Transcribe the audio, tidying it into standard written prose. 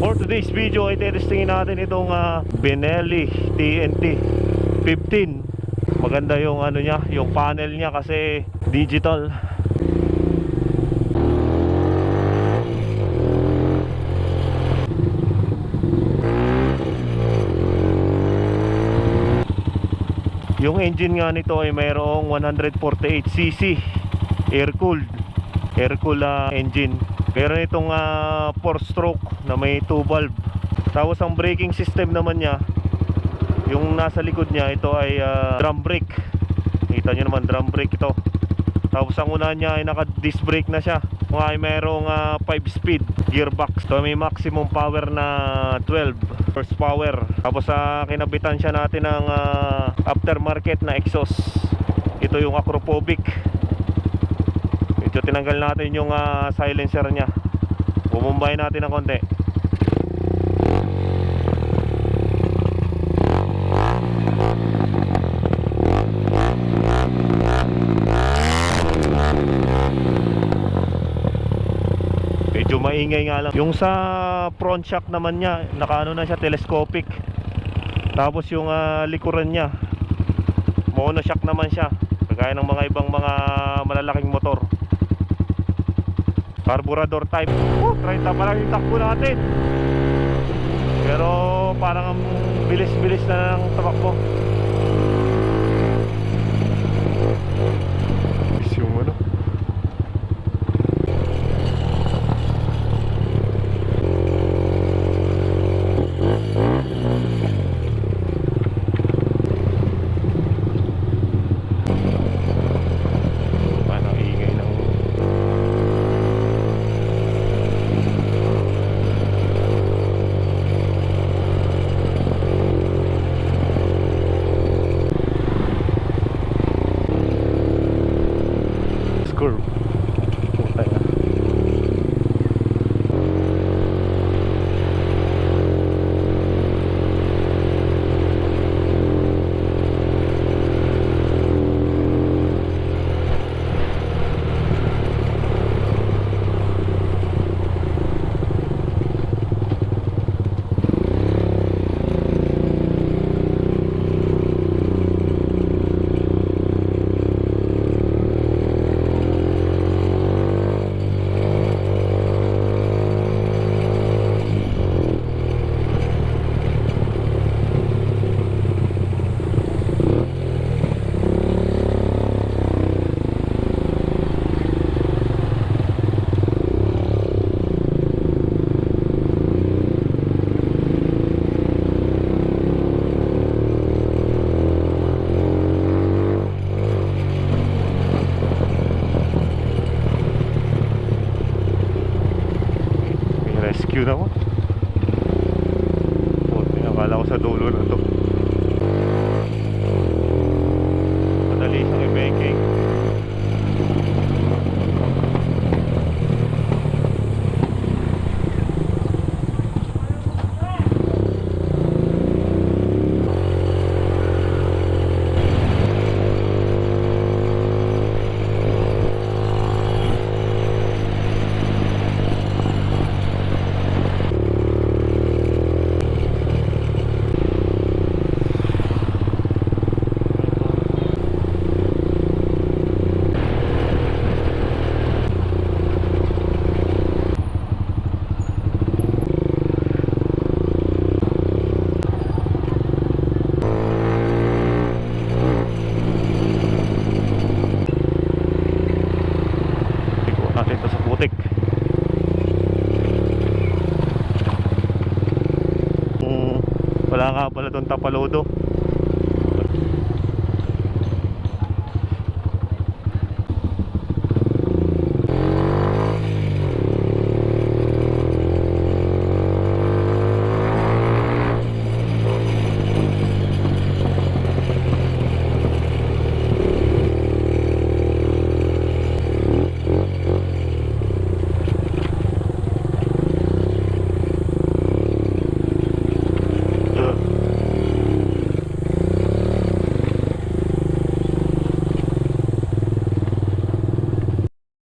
For today's video ay testingin natin itong Benelli TNT 15. Maganda yung ano niya, yung panel niya kasi digital. Yung engine nga nito ay mayroong 148cc air-cooled engine. Meron itong 4-stroke na may 2 valve. Tapos ang braking system naman niya, yung nasa likod niya, ito ay drum brake. Kita nyo naman, drum brake ito. Tapos ang una niya ay naka-disc brake na siya. Kung ay mayroong 5-speed gearbox. Ito may maximum power na 12 horsepower. Tapos kinabitan siya natin ng aftermarket na exhaust. Ito yung acrophobic. Ito tinanggal natin yung silencer niya. Bumumbay natin ng konti. Medyo maingay nga lang. Yung sa front shock naman niya, nakaano na siya, telescopic. Tapos yung likuran niya, monoshock naman siya, kagaya ng mga ibang mga malalaking motor. Carburetor type. 30 pa lang yung takbo natin. Pero parang ang bilis-bilis na ng tamakbo. Yung ano, curve. Putay na. Rescue naman. Puti, akala ko sa dulo na to. Madali siyang i-baking. Natin to sa putik. Wala nga pala doon Tapalodo.